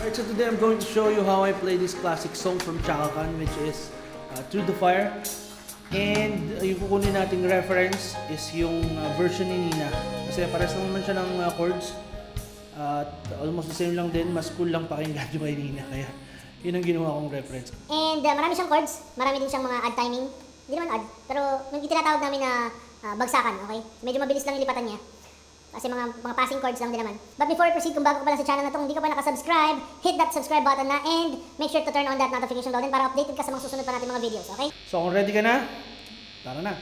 Alright, so today I'm going to show you how I play this classic song from Chaka, which is Through the Fire. And yung kukunin nating reference is yung version ni Nina. Kasi pares naman siya ng chords. At almost the same lang din, mas cool lang pakinggan yung kay Nina. Kaya yun ang ginawa kong reference. And marami siyang chords, marami din siyang mga odd timing. Hindi naman odd, pero yung tinatawag namin na bagsakan, okay? Medyo mabilis lang yung lipatan niya. Kasi mga passing chords lang din naman. But before I proceed, kung bago ka pa lang sa channel na to, kung hindi ka pa nakasubscribe, hit that subscribe button na and make sure to turn on that notification bell din para updated ka sa mga susunod pa natin mga videos, okay? So kung ready ka na, tara na!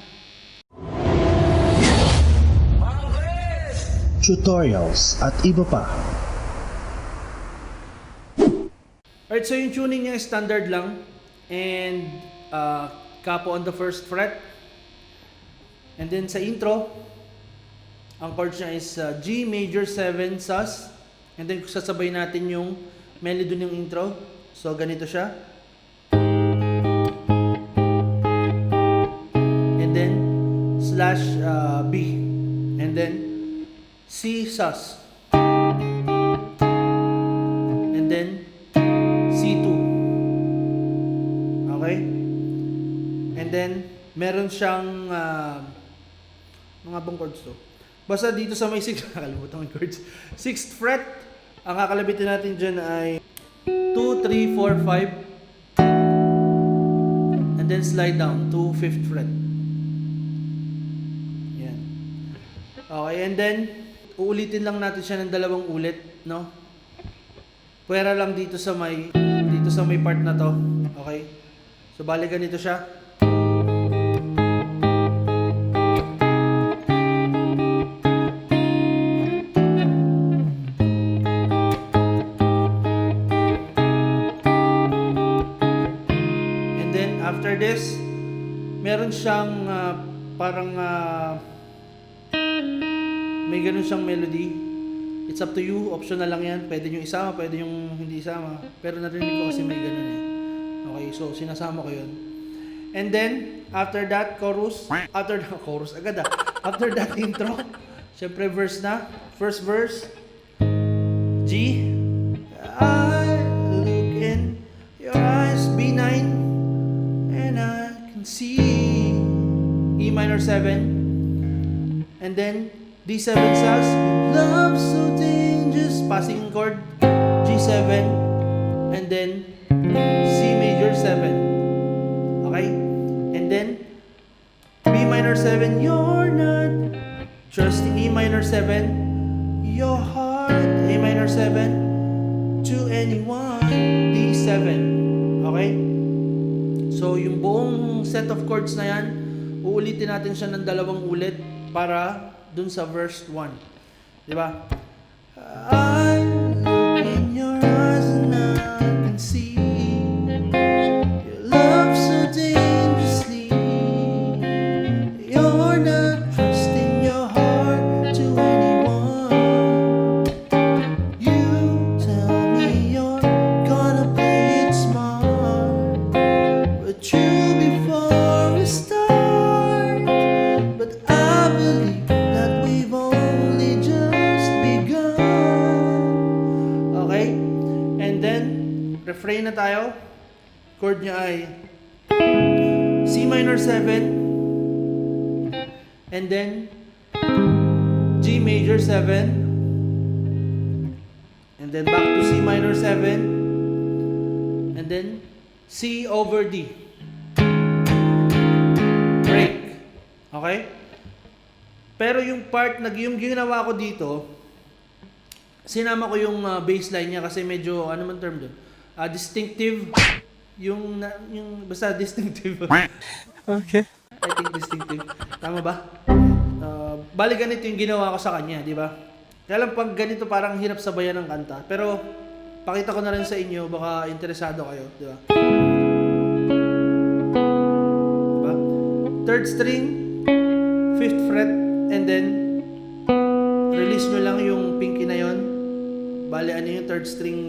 Mang Kres! Tutorials at iba pa. Alright, so yung tuning niya is standard lang. And capo on the first fret. And then sa intro, ang chords niya is G major 7 sus. And then sasabay natin yung melody ng intro. So ganito siya. And then slash B. And then C sus. And then C2. Okay? And then meron siyang mga bang chords to. Basta dito sa may 6th, nakalimutan yung chords. 6th fret, ang kakalabitin natin dyan ay 2, 3, 4, 5. And then slide down to 5th fret. Yan. Okay, and then uulitin lang natin siya ng dalawang ulit, no? Pwera lang dito sa may part na to. Okay? So bali ganito siya. After this, meron siyang parang may ganun siyang melody. It's up to you, optional lang yan. Pwede nyo isama, pwede yung hindi isama. Pero narinig ko kasi may ganun eh. Okay, so sinasama ko yun. And then, after that, chorus. Chorus agad ah. After that intro, syempre verse na. First verse, G. I look in your eyes, B9. C, E minor 7, and then D7 sus, love so dangerous, passing chord, G7, and then C major 7, okay, and then B minor 7, you're not trusting, E minor 7, your heart, A minor 7, to anyone, D7, okay. So, yung buong set of chords na yan, uulitin natin siya ng dalawang ulit para dun sa verse 1. Diba? I look in your eyes and I can see your love so dangerously. You're not trusting your heart to anyone. You tell me you're gonna play it smart. True before we start, but I believe that we've only just begun. Okay? And then, refrain na tayo. Chord niya ay C minor 7, and then G major 7, and then back to C minor 7, and then C over D. Break. Okay? Pero yung part, yung ginawa ko dito, sinama ko yung bassline niya kasi medyo, ano man term dun? Distinctive. Yung basta distinctive. Okay. I think distinctive. Tama ba? Bali ganito yung ginawa ko sa kanya, di ba? Kaya lang pag ganito parang hirap sabayan ng kanta. Pero, pakita ko na rin sa inyo, baka interesado kayo, di ba? Diba? Third string, 5th fret, and then release nyo lang yung pinky na yon. Bali, ano yung third string,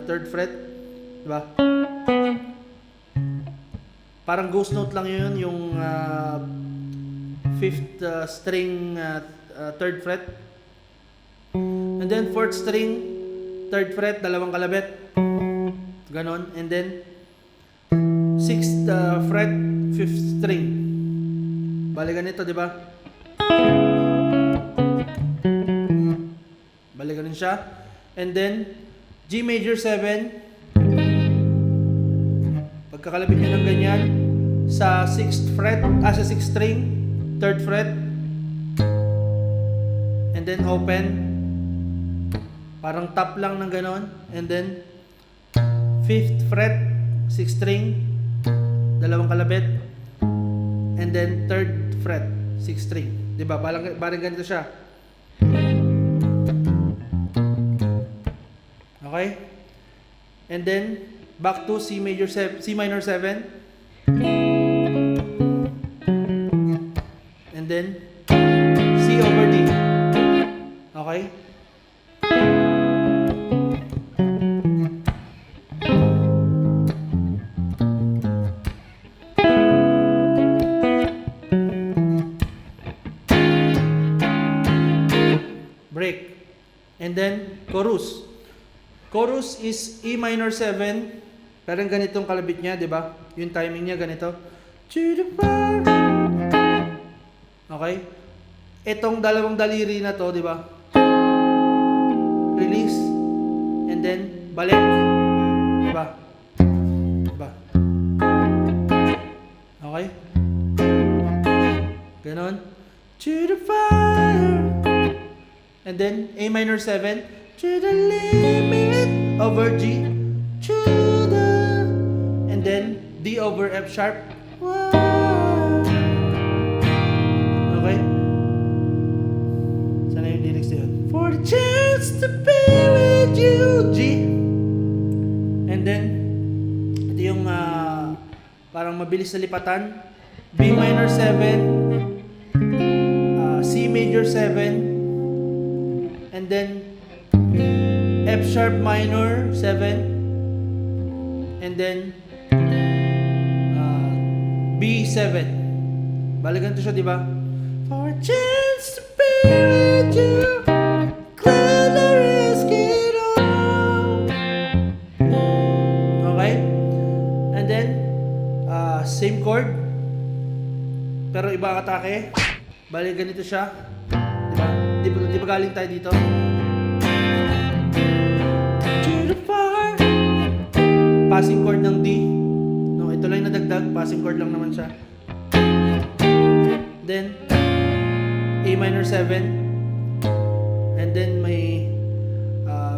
3rd fret, diba? Parang ghost note lang yun, yung 5th string, 3rd fret. And then 4th string, 3rd fret, dalawang kalabit. Ganon. And then 6th fret, 5th string. Bali ganito, di ba? Bali ganun siya. And then G major 7. Pagkakalabit niya ng ganyan sa 6th fret, sa 6th string, 3rd fret. And then open. Parang tap lang ng ganon. And then 5th fret, 6th string, dalawang kalabit. And then 3rd fret, 6th string. Diba? Parang ganito siya. Okay? And then back to C minor 7. And then C over D. Okay? Break. And then chorus. Chorus is E minor 7. Parang ganitong kalabit niya, di ba? Yung timing niya ganito. Okay? Itong dalawang daliri na to, di ba? Release. And then balik. Di ba? Di ba? Okay? Ganon. To the fire. And then A minor 7. To the limit over G. To the. And then D over F sharp. Okay? Sana yung lyrics na yun. For the chance to be with you, G. And then ito yung parang mabilis na lipatan. B minor 7. C major 7. And then F sharp minor 7. And then B7. Balikan to siya, di ba? For a chance to be with you, gladly risk it all. Okay? And then same chord, pero iba ang atake. Bali ganito siya. Di ba? Di ba galing tayo dito? Passing chord ng D. No, ito lang yung nadagdag. Passing chord lang naman siya. Then A minor 7. And then may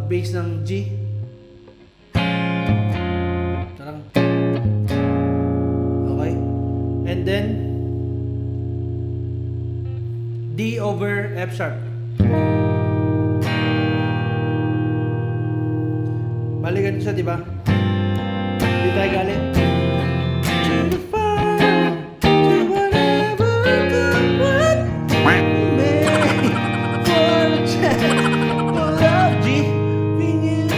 bass ng G. Tarang. Okay. And then D over F sharp. Balikan siya, di ba? Di tayo galing. To the fire, to whatever come what may. For a chance, for love, G. Being you,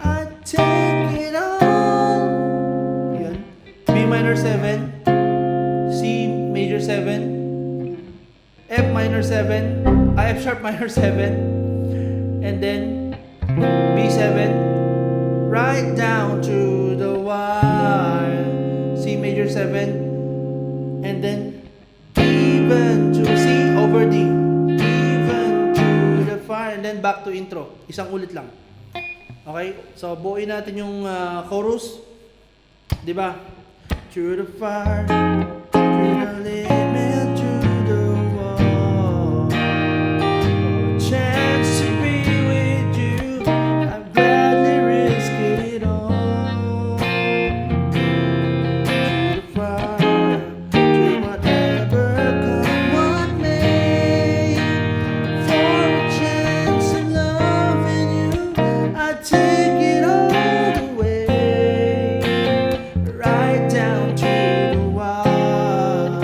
I take it all. Yun. B minor 7. C major 7. F minor 7. F sharp minor 7. And then B7. Right down to the wire. C major 7. And then even to C over D. Even to the fire. And then back to intro. Isang ulit lang. Okay? So buuin natin yung chorus. Di ba? To the fire. To the limit. To the wall. For a chance to be with you. I'm gladly risk it all. To the fire. To whatever come what may. For a chance of loving you, I take it all the way. Right down to the wire.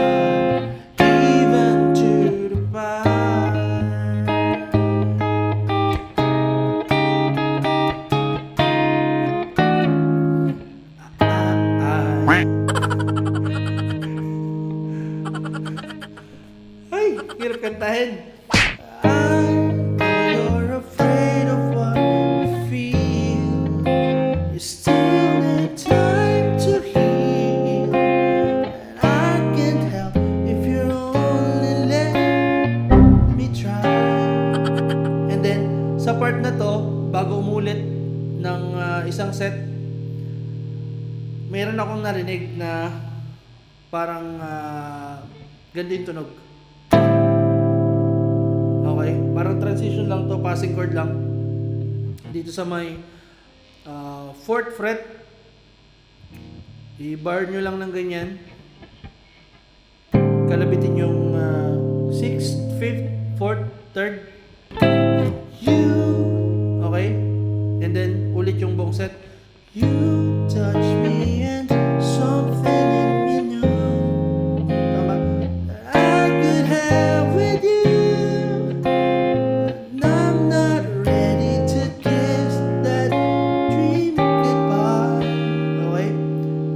ng isang set, meron akong narinig na parang ganda yung tunog. Okay, parang transition lang to, passing chord lang. Dito sa may 4th fret, i-bar nyo lang ng ganyan. Kalabitin yung 6th, 5th, 4th, 3rd. You, okay? And then, ulit yung buong set. You touch me and something in me new. Tama? I could have with you. And I'm not ready to kiss that dream goodbye. Okay?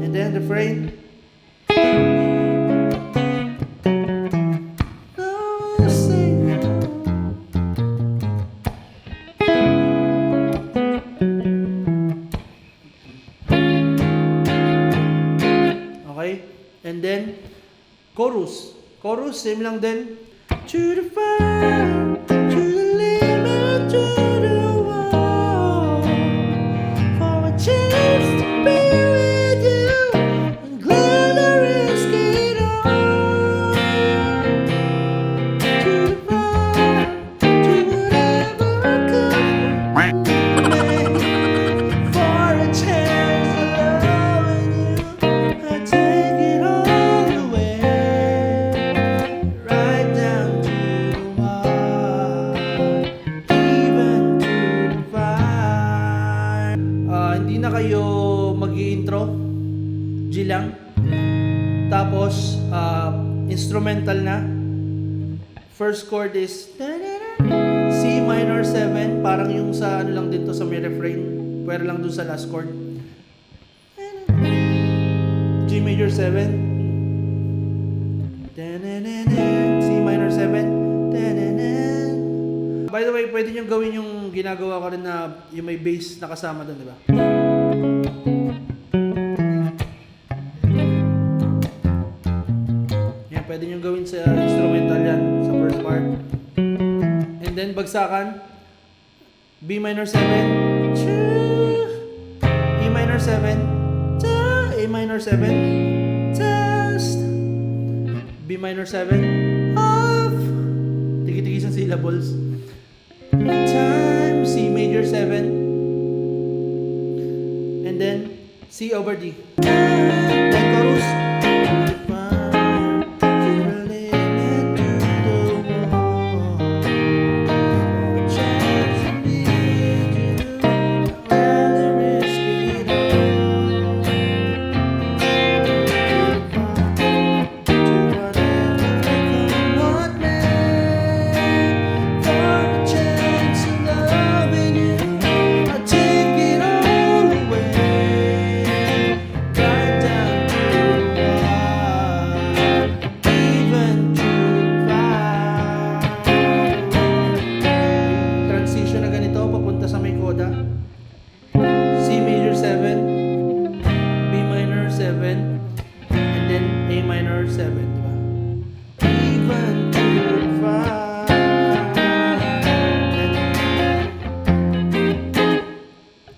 And then, refrain. And then, chorus. Chorus, same lang din. To the fire, to the limit, to the wall. For a chance to be with you. I'm glad I risk it all. To the fire, to whatever I could. For a chance of loving you, I take it all. Hindi na kayo mag-i-intro, G lang. Tapos instrumental na. First chord is C minor 7, parang yung sa ano lang dito sa may refrain, pero lang dun sa last chord. G major 7, C minor 7. By the way, pwede nyo gawin yung ginagawa ko rin na yung may bass na kasama doon, di ba? Yan, pwede nyo gawin sa instrumental yan, sa first part. And then, bagsakan, B minor 7, E minor 7, A minor 7, test, B minor 7, off, tigi-tigi sa syllables. Time, C major 7, and then C over D. Then chorus.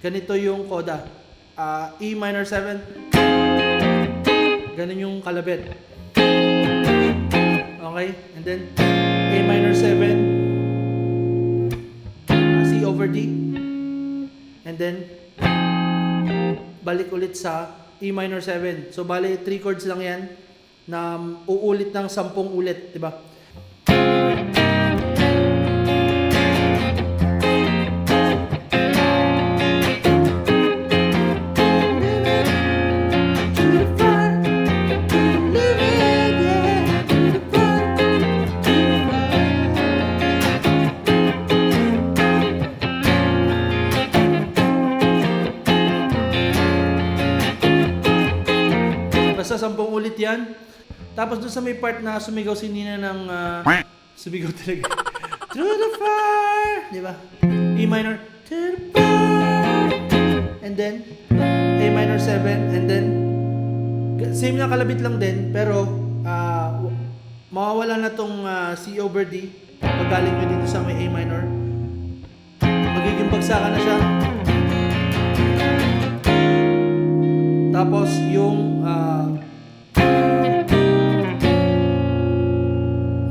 Ganito yung coda. E minor 7. Ganun yung kalabit. Okay? And then A minor 7. C over D. And then balik ulit sa E minor 7. So bali 3 chords lang yan na uulit ng 10 ulit, 'di ba? Basta 10 ulit yan. Tapos doon sa may part na sumigaw si Nina ng sumigaw talaga. To the fire, di ba? E minor, to the fire, and then A minor 7, and then same na kalabit lang din, pero mawawala na tong C over D pag galing nyo dito sa may A minor. Magiging bagsakan na siya. Tapos yung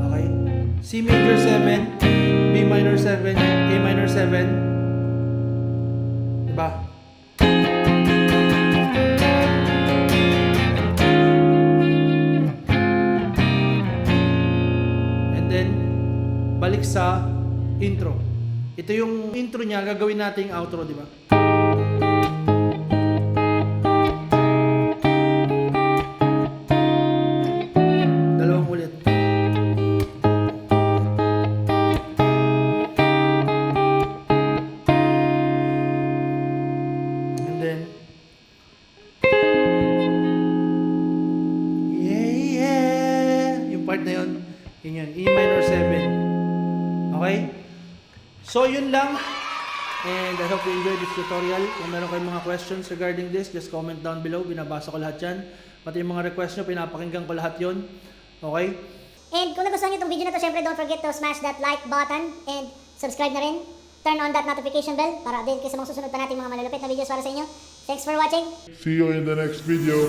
okay, C major 7, B minor 7, A minor 7. Diba? And then balik sa intro. Ito yung intro niya, gagawin nating outro, di ba? Dalawang ulit. And then yeah. Yung part na yun, yun. E minor 7. Okay? So, yun lang. And I hope you enjoyed this tutorial. Kung meron kayong mga questions regarding this, just comment down below. Binabasa ko lahat yan. Pati yung mga request nyo, pinapakinggan ko lahat yon. Okay? And kung nagustuhan nyo itong video na to, syempre don't forget to smash that like button and subscribe na rin. Turn on that notification bell para update kayo sa mga susunod pa nating mga malulupit na videos para sa inyo. Thanks for watching. See you in the next video.